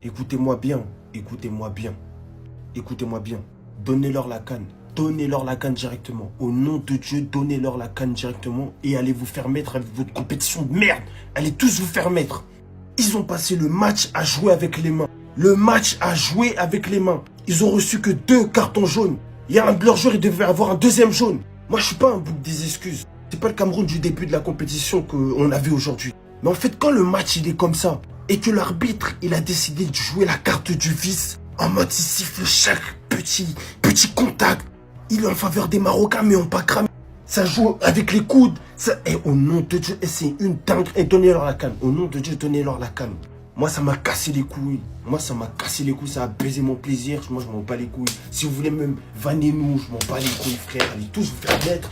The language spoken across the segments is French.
Écoutez-moi bien, écoutez-moi bien, écoutez-moi bien. Donnez-leur la canne. Donnez-leur la canne directement. Au nom de Dieu, donnez-leur la canne directement et allez vous faire mettre avec votre compétition de merde. Allez tous vous faire mettre. Ils ont passé le match à jouer avec les mains. Le match à jouer avec les mains. Ils ont reçu que 2 cartons jaunes. Il y a un de leurs joueurs, il devait avoir un 2e jaune. Moi, je suis pas un bouc des excuses. C'est pas le Cameroun du début de la compétition qu'on a vu aujourd'hui. Mais en fait, quand le match il est comme ça et que l'arbitre il a décidé de jouer la carte du vice en mode il siffle chaque petit contact, il est en faveur des Marocains mais on pas cramé. Ça joue avec les coudes. Et au nom de Dieu, c'est une dingue. Et donnez-leur la canne. Au nom de Dieu, donnez-leur la canne. Moi, ça m'a cassé les couilles. Moi, ça m'a cassé les couilles. Ça a baisé mon plaisir. Moi, je m'en bats les couilles. Si vous voulez même vanner nous, je m'en bats les couilles, frère. Allez tous vous faire mettre.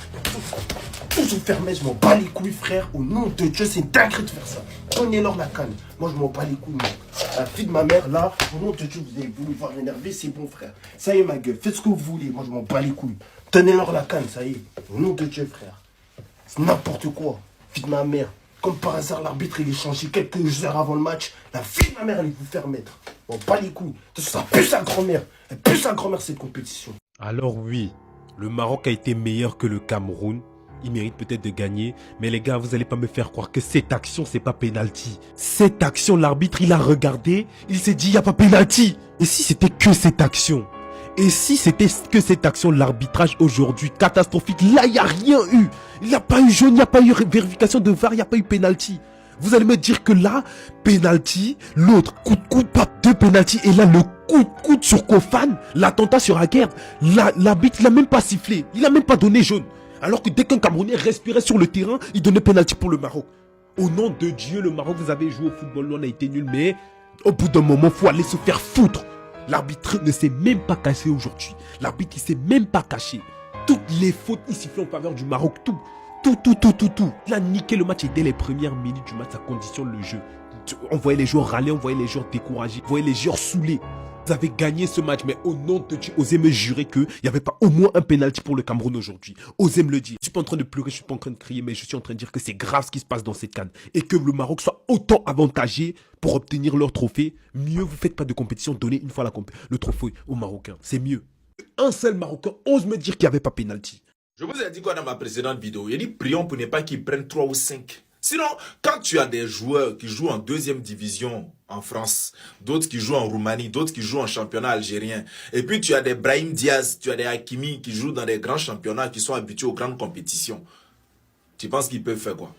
Tous vous faire mettre. Je m'en bats les couilles, frère. Au nom de Dieu, c'est une dinguerie de faire ça. Donnez-leur la canne. Moi, je m'en bats les couilles. Moi. La fille de ma mère, là, au nom de Dieu, vous avez voulu me voir énerver. C'est bon, frère. Ça y est, ma gueule. Faites ce que vous voulez. Moi, je m'en bats les couilles. Donnez-leur la canne. Ça y est. Au nom de Dieu, frère. C'est n'importe quoi. Fille de ma mère. Comme par hasard, l'arbitre il est changé quelques heures avant le match. La fille de ma mère, elle va vous faire mettre. Bon, pas les couilles. Ça pue sa grand-mère. Elle pue sa grand-mère cette compétition. Alors oui, le Maroc a été meilleur que le Cameroun. Il mérite peut-être de gagner. Mais les gars, vous allez pas me faire croire que cette action, c'est pas penalty. Cette action, l'arbitre, il a regardé. Il s'est dit, il n'y a pas penalty. Et si c'était que cette action? Et si c'était que cette action, l'arbitrage aujourd'hui, catastrophique, là, il n'y a rien eu. Il n'y a pas eu jaune, il n'y a pas eu vérification de VAR, il n'y a pas eu penalty. Vous allez me dire que là, penalty, l'autre, coup de coude, pas 2 penalty, et là, le coup de coude sur Kofan, l'attentat sur Aguerd, l'arbitre, il n'a même pas sifflé, il n'a même pas donné jaune. Alors que dès qu'un Camerounais respirait sur le terrain, il donnait penalty pour le Maroc. Au nom de Dieu, le Maroc, vous avez joué au football, on a été nul, mais au bout d'un moment, il faut aller se faire foutre. L'arbitre ne s'est même pas caché aujourd'hui. L'arbitre, il s'est même pas caché. Toutes les fautes, il sifflait en faveur du Maroc. Tout. Il a niqué le match et dès les premières minutes du match, ça conditionne le jeu. On voyait les joueurs râler, on voyait les joueurs découragés, on voyait les joueurs saoulés. Vous avez gagné ce match, mais au nom de Dieu, osez me jurer qu'il n'y avait pas au moins un penalty pour le Cameroun aujourd'hui. Osez me le dire. Je suis pas en train de pleurer, je suis pas en train de crier, mais je suis en train de dire que c'est grave ce qui se passe dans cette CAN. Et que le Maroc soit autant avantagé pour obtenir leur trophée. Mieux, vous faites pas de compétition, donnez une fois le trophée aux Marocains. C'est mieux. Un seul Marocain ose me dire qu'il n'y avait pas penalty. Je vous ai dit quoi dans ma précédente vidéo? Il dit prions pour ne pas qu'ils prennent 3 ou 5. Sinon, quand tu as des joueurs qui jouent en 2e division en France, d'autres qui jouent en Roumanie, d'autres qui jouent en championnat algérien, et puis tu as des Brahim Diaz, tu as des Hakimi qui jouent dans des grands championnats, qui sont habitués aux grandes compétitions, tu penses qu'ils peuvent faire quoi?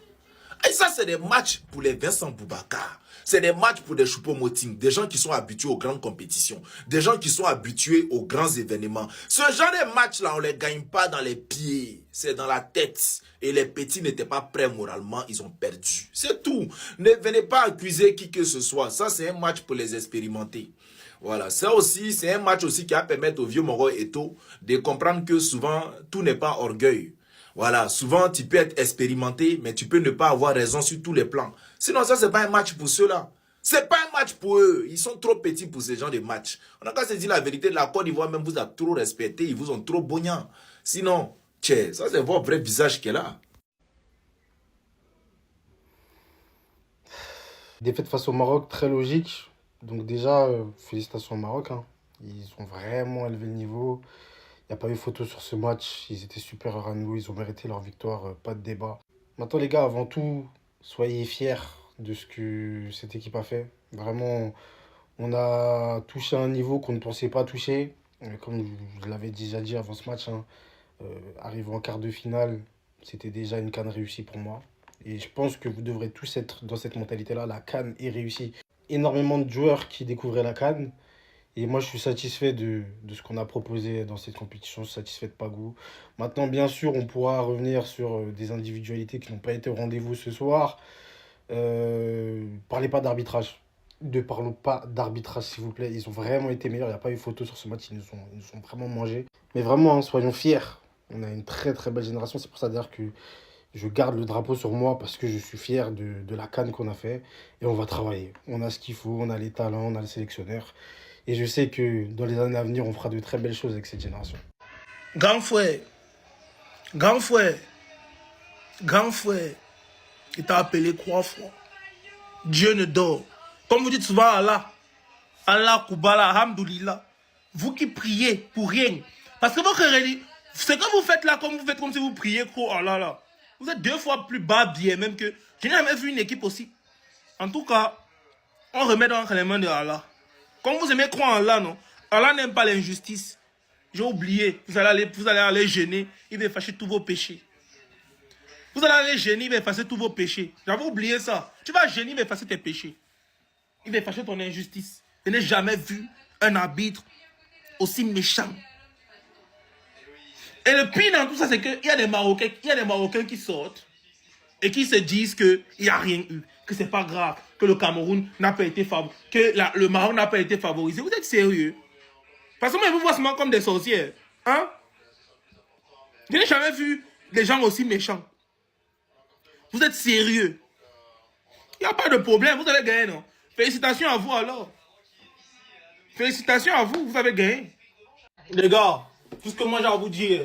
Et ça, c'est des matchs pour les Vincent Boubacar. C'est des matchs pour des Choupo-Moting, des gens qui sont habitués aux grandes compétitions, des gens qui sont habitués aux grands événements. Ce genre de matchs-là, on ne les gagne pas dans les pieds, c'est dans la tête. Et les petits n'étaient pas prêts moralement, ils ont perdu. C'est tout. Ne venez pas accuser qui que ce soit. Ça, c'est un match pour les expérimenter. Voilà, ça aussi, c'est un match aussi qui va permettre au vieux Moro Eto'o de comprendre que souvent, tout n'est pas orgueil. Voilà, souvent tu peux être expérimenté, mais tu peux ne pas avoir raison sur tous les plans. Sinon, ça, c'est pas un match pour ceux-là. C'est pas un match pour eux. Ils sont trop petits pour ce genre de match. On a qu'à se dire la vérité, la Côte d'Ivoire même vous a trop respecté, ils vous ont trop bognant. Sinon, tchè, ça c'est votre vrai visage qui est là. Défaite face au Maroc, très logique. Donc déjà, félicitations au Maroc, hein. Ils ont vraiment élevé le niveau. Il n'y a pas eu photo sur ce match. Ils étaient supérieurs à nous. Ils ont mérité leur victoire. Pas de débat. Maintenant, les gars, avant tout, soyez fiers de ce que cette équipe a fait. Vraiment, on a touché un niveau qu'on ne pensait pas toucher. Comme je l'avais déjà dit avant ce match, hein, arriver en quart de finale, c'était déjà une CAN réussie pour moi. Et je pense que vous devrez tous être dans cette mentalité-là. La CAN est réussie. Énormément de joueurs qui découvraient la CAN. Et moi, je suis satisfait de ce qu'on a proposé dans cette compétition. Je suis satisfait de Pagou. Maintenant, bien sûr, on pourra revenir sur des individualités qui n'ont pas été au rendez-vous ce soir. Parlez pas d'arbitrage. Ne parlons pas d'arbitrage, s'il vous plaît. Ils ont vraiment été meilleurs. Il n'y a pas eu photo sur ce match. Ils nous ont vraiment mangé. Mais vraiment, hein, soyons fiers. On a une très, très belle génération. C'est pour ça, d'ailleurs, que je garde le drapeau sur moi parce que je suis fier de la CAN qu'on a fait. Et on va travailler. On a ce qu'il faut. On a les talents. On a le sélectionneur. Et je sais que dans les années à venir, on fera de très belles choses avec cette génération. Grand frère, il t'a appelé 3 fois. Dieu ne dort. Comme vous dites souvent Allah, Allah Koubala, Alhamdoulilah. Vous qui priez pour rien. Parce que ce que vous faites là, comme vous faites comme si vous priez, oh là là. Vous êtes 2 fois plus bas bien même que... Je n'ai jamais vu une équipe aussi. En tout cas, on remet dans les mains de Allah. Comme vous aimez croire en Allah, non? Allah n'aime pas l'injustice. J'ai oublié. Vous allez aller gêner. Il va effacer tous vos péchés. Vous allez aller gêner. Il va effacer tous vos péchés. J'avais oublié ça. Tu vas gêner, il va effacer tes péchés. Il va effacer ton injustice. Je n'ai jamais vu un arbitre aussi méchant. Et le pire dans tout ça, c'est qu'il y a des Marocains qui sortent et qui se disent qu'il n'y a rien eu, que c'est pas grave, que le Cameroun n'a pas été favorisé, que le Maroc n'a pas été favorisé. Vous êtes sérieux? Parce que moi, je vous vois seulement comme des sorcières. Hein? Je n'ai jamais vu des gens aussi méchants. Vous êtes sérieux? Il n'y a pas de problème, vous allez gagner, non? Félicitations à vous alors. Félicitations à vous, vous avez gagné. Les gars, tout ce que moi j'ai à vous dire,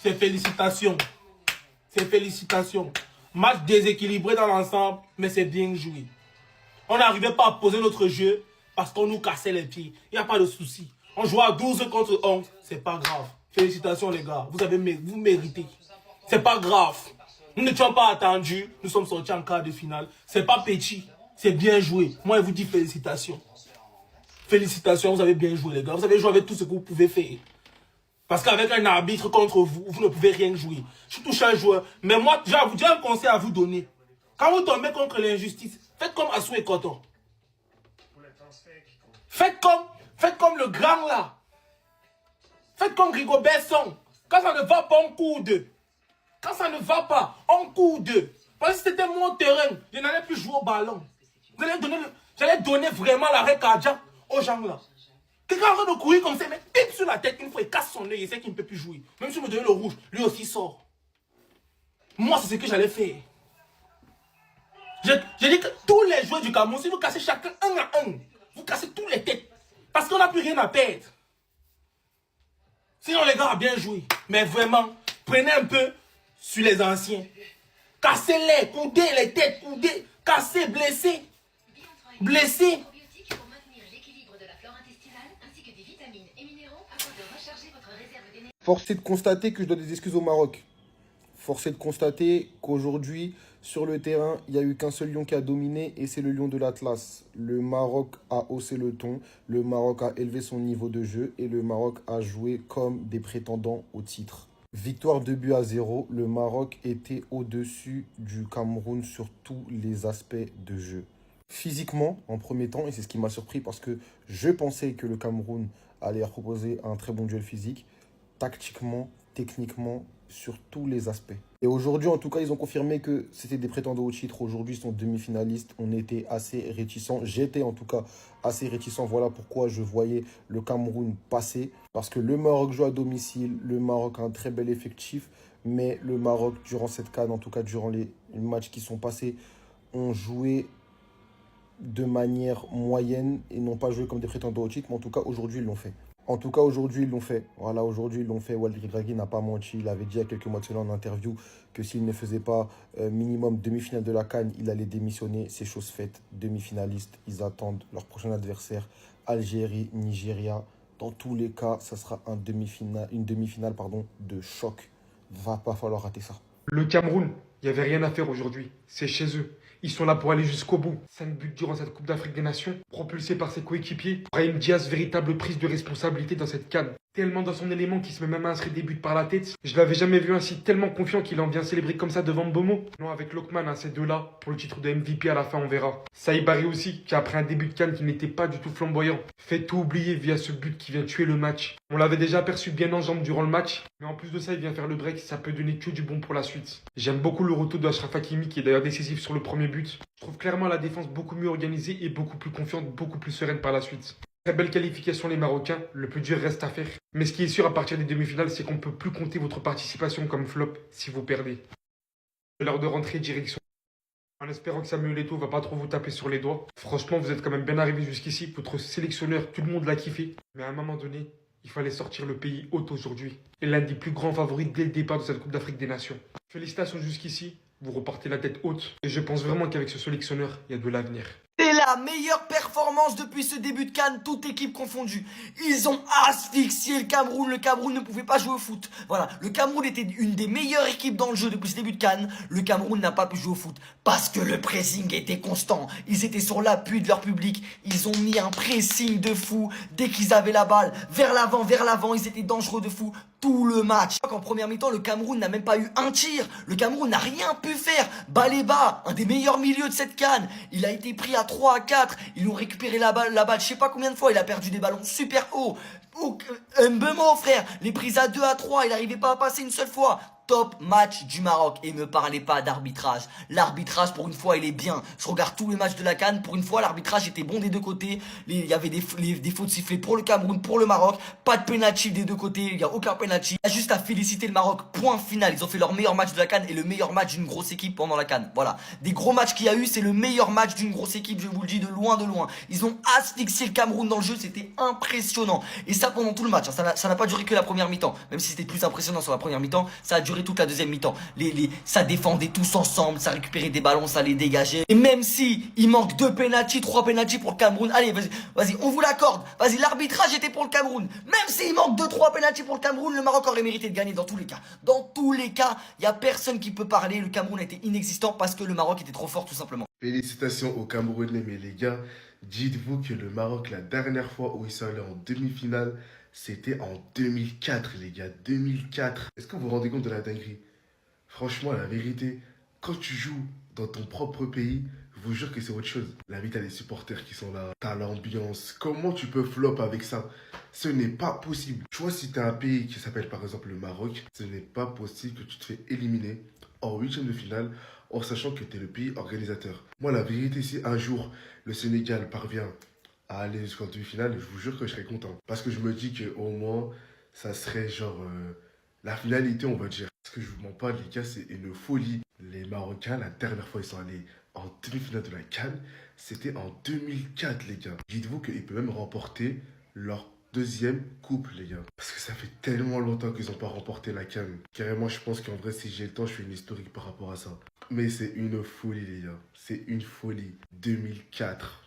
c'est félicitations. C'est félicitations. Match déséquilibré dans l'ensemble, mais c'est bien joué. On n'arrivait pas à poser notre jeu parce qu'on nous cassait les pieds. Il n'y a pas de souci. On jouait à 12 contre 11, c'est pas grave. Félicitations les gars, vous méritez. C'est pas grave. Nous n'étions pas attendus, nous sommes sortis en quart de finale. C'est pas petit, c'est bien joué. Moi je vous dis félicitations. Félicitations, vous avez bien joué les gars. Vous avez joué avec tout ce que vous pouvez faire. Parce qu'avec un arbitre contre vous, vous ne pouvez rien jouer. Je suis touché un joueur. Mais moi, j'ai un conseil à vous donner. Quand vous tombez contre l'injustice, faites comme Assou et Koto. Faites comme le grand là. Faites comme Rigobert Song. Quand ça ne va pas, on coude. Quand ça ne va pas, on coude. Parce que c'était mon terrain. Je n'allais plus jouer au ballon. J'allais donner vraiment l'arrêt cardiaque aux gens là. Quelqu'un arrête de courir comme ça, mais pipe sur la tête une fois, il casse son œil, il sait qu'il ne peut plus jouer. Même si vous me donnez le rouge, lui aussi sort. Moi, c'est ce que j'allais faire. J'ai dit que tous les joueurs du Cameroun, si vous cassez chacun un à un, vous cassez tous les têtes. Parce qu'on n'a plus rien à perdre. Sinon, les gars ont bien joué. Mais vraiment, prenez un peu sur les anciens. Cassez-les, coudez les têtes, coudez, cassez, blessez. Blessés. Force est de constater que je dois des excuses au Maroc. Force est de constater qu'aujourd'hui, sur le terrain, il n'y a eu qu'un seul lion qui a dominé et c'est le lion de l'Atlas. Le Maroc a haussé le ton, le Maroc a élevé son niveau de jeu et le Maroc a joué comme des prétendants au titre. Victoire 2-0, le Maroc était au-dessus du Cameroun sur tous les aspects de jeu. Physiquement, en premier temps, et c'est ce qui m'a surpris parce que je pensais que le Cameroun allait proposer un très bon duel physique, tactiquement, techniquement, sur tous les aspects. Et aujourd'hui, en tout cas, ils ont confirmé que c'était des prétendants au titre. Aujourd'hui, ils sont demi-finalistes. On était assez réticents. J'étais en tout cas assez réticent. Voilà pourquoi je voyais le Cameroun passer. Parce que le Maroc joue à domicile. Le Maroc a un très bel effectif. Mais le Maroc, durant cette CAN, en tout cas durant les matchs qui sont passés, ont joué de manière moyenne et n'ont pas joué comme des prétendants au titre. Mais en tout cas, aujourd'hui, ils l'ont fait. Voilà, aujourd'hui, ils l'ont fait. Walid Regragui n'a pas menti. Il avait dit il y a quelques mois de cela en interview que s'il ne faisait pas minimum demi-finale de la CAN, il allait démissionner. C'est chose faite. Demi-finalistes, ils attendent leur prochain adversaire. Algérie, Nigeria. Dans tous les cas, ça sera une demi-finale de choc. Va pas falloir rater ça. Le Cameroun, il n'y avait rien à faire aujourd'hui. C'est chez eux. Ils sont là pour aller jusqu'au bout. 5 buts durant cette Coupe d'Afrique des Nations, propulsés par ses coéquipiers. Brahim Diaz, véritable prise de responsabilité dans cette CAN. Tellement dans son élément qu'il se met même à inscrire des buts par la tête. Je l'avais jamais vu ainsi tellement confiant qu'il en vient célébrer comme ça devant Mbomo. Non, avec Lokman, ces deux-là, pour le titre de MVP à la fin, on verra. Saïbari aussi, qui après un début de CAN qui n'était pas du tout flamboyant, fait tout oublier via ce but qui vient tuer le match. On l'avait déjà aperçu bien en jambes durant le match, mais en plus de ça, il vient faire le break, ça peut donner que du bon pour la suite. J'aime beaucoup le retour de Achraf Hakimi, qui est d'ailleurs décisif sur le premier but. Je trouve clairement la défense beaucoup mieux organisée et beaucoup plus confiante, beaucoup plus sereine par la suite. Très belle qualification les Marocains, le plus dur reste à faire. Mais ce qui est sûr à partir des demi-finales, c'est qu'on ne peut plus compter votre participation comme flop si vous perdez. C'est l'heure de rentrer direction. En espérant que Samuel Eto'o va pas trop vous taper sur les doigts. Franchement, vous êtes quand même bien arrivé jusqu'ici. Votre sélectionneur, tout le monde l'a kiffé. Mais à un moment donné, il fallait sortir le pays hôte aujourd'hui. Et l'un des plus grands favoris dès le départ de cette Coupe d'Afrique des Nations. Félicitations jusqu'ici, vous repartez la tête haute. Et je pense vraiment qu'avec ce sélectionneur, il y a de l'avenir. C'est la meilleure performance depuis ce début de CAN, toute équipe confondue. Ils ont asphyxié le Cameroun ne pouvait pas jouer au foot. Voilà, le Cameroun était une des meilleures équipes dans le jeu depuis ce début de CAN. Le Cameroun n'a pas pu jouer au foot parce que le pressing était constant. Ils étaient sur l'appui de leur public, ils ont mis un pressing de fou. Dès qu'ils avaient la balle, vers l'avant, ils étaient dangereux de fou. Tout le match. En première mi-temps, le Cameroun n'a même pas eu un tir. Le Cameroun n'a rien pu faire. Baleba, un des meilleurs milieux de cette CAN, il a été pris à 3 à 4. Ils ont récupéré la balle, je sais pas combien de fois. Il a perdu des ballons super hauts. Mbemo, frère, les prises à 2 à 3, il n'arrivait pas à passer une seule fois. Top match du Maroc. Et me parlez pas d'arbitrage. L'arbitrage, pour une fois, il est bien. Je regarde tous les matchs de la CAN. Pour une fois, l'arbitrage était bon des deux côtés. Il y avait des fautes sifflées pour le Cameroun, pour le Maroc. Pas de penalty des deux côtés. Il n'y a aucun penalty. Il y a juste à féliciter le Maroc. Point final. Ils ont fait leur meilleur match de la CAN et le meilleur match d'une grosse équipe pendant la CAN. Voilà. Des gros matchs qu'il y a eu, c'est le meilleur match d'une grosse équipe. Je vous le dis de loin, de loin. Ils ont asphyxié le Cameroun dans le jeu. C'était impressionnant. Et ça pendant tout le match. Ça n'a pas duré que la première mi-temps. Même si c'était plus impressionnant sur la première mi-temps, ça a duré toute la deuxième mi-temps. Ça défendait tous ensemble, ça récupérait des ballons, ça les dégageait. Et même si il manque 2 pénaltys, 3 pénaltys pour le Cameroun, allez, vas-y, on vous l'accorde. Vas-y, l'arbitrage était pour le Cameroun. Même s'il manque 2-3 pénaltys pour le Cameroun, le Maroc aurait mérité de gagner dans tous les cas. Dans tous les cas, il n'y a personne qui peut parler. Le Cameroun a été inexistant parce que le Maroc était trop fort, tout simplement. Félicitations aux Camerounais, mais les gars, dites-vous que le Maroc, la dernière fois où ils sont allés en demi-finale, c'était en 2004, les gars, 2004. Est-ce que vous vous rendez compte de la dinguerie? Franchement, la vérité, quand tu joues dans ton propre pays, je vous jure que c'est autre chose. La vie, t'as les supporters qui sont là, t'as l'ambiance. Comment tu peux flop avec ça? Ce n'est pas possible. Tu vois, si t'as un pays qui s'appelle par exemple le Maroc, ce n'est pas possible que tu te fais éliminer en huitième de finale en sachant que t'es le pays organisateur. Moi, la vérité, si un jour le Sénégal parvient à aller jusqu'en demi-finale, je vous jure que je serais content. Parce que je me dis qu'au moins, ça serait genre la finalité, on va dire. Parce que je vous mens pas, les gars, c'est une folie. Les Marocains, la dernière fois, ils sont allés en demi-finale de la CAN, c'était en 2004, les gars. Dites-vous qu'ils peuvent même remporter leur deuxième coupe, les gars. Parce que ça fait tellement longtemps qu'ils n'ont pas remporté la CAN. Carrément, je pense qu'en vrai, si j'ai le temps, je fais une historique par rapport à ça. Mais c'est une folie, les gars. C'est une folie. 2004.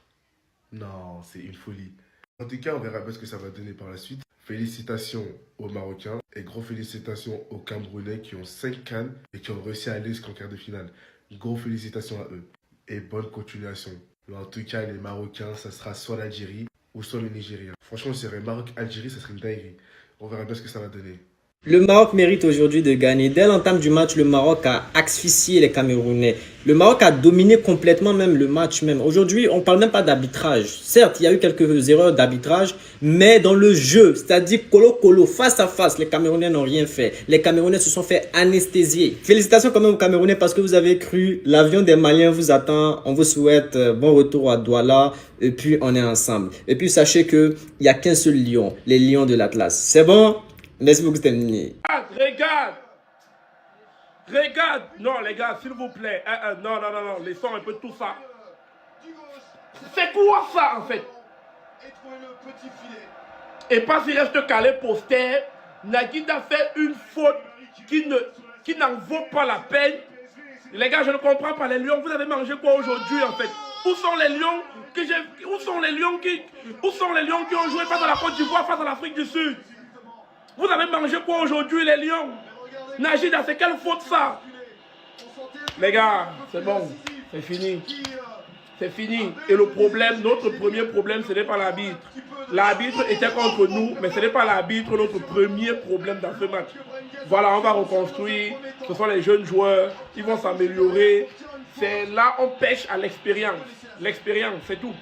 Non, c'est une folie. En tout cas, on verra bien ce que ça va donner par la suite. Félicitations aux Marocains et gros félicitations aux Camerounais qui ont 5 CAN et qui ont réussi à aller jusqu'en quart de finale. Gros félicitations à eux et bonne continuation. Mais en tout cas, les Marocains, ça sera soit l'Algérie ou soit le Nigeria. Franchement, si c'est Maroc-Algérie, ça serait une dinguerie. On verra bien ce que ça va donner. Le Maroc mérite aujourd'hui de gagner. Dès l'entame du match, le Maroc a asphyxié les Camerounais. Le Maroc a dominé complètement même le match même. Aujourd'hui, on ne parle même pas d'arbitrage. Certes, il y a eu quelques erreurs d'arbitrage, mais dans le jeu, c'est-à-dire colo-colo, face à face, les Camerounais n'ont rien fait. Les Camerounais se sont fait anesthésier. Félicitations quand même aux Camerounais parce que vous avez cru. L'avion des Maliens vous attend. On vous souhaite bon retour à Douala. Et puis, on est ensemble. Et puis, sachez qu'il n'y a qu'un seul lion, les lions de l'Atlas. C'est bon? Merci beaucoup, c'était Mini. Regarde. Non, les gars, s'il vous plaît. Non. Laissons un peu tout ça. C'est quoi ça, en fait? Et pas s'il reste calé poster. Naguid a fait une faute qui n'en vaut pas la peine. Les gars, je ne comprends pas. Les lions, vous avez mangé quoi aujourd'hui, en fait? Où sont les lions qui ont joué face à la Côte d'Ivoire, face à l'Afrique du Sud? Vous avez mangé quoi aujourd'hui, les lions? Najida, c'est quelle faute ça? Les gars, c'est bon, c'est fini. C'est fini. Et le problème, notre premier problème, ce n'est pas l'arbitre. L'arbitre était contre nous, mais ce n'est pas l'arbitre notre premier problème dans ce match. Voilà, on va reconstruire. Ce sont les jeunes joueurs, ils vont s'améliorer. C'est là on pêche à l'expérience. L'expérience, c'est tout.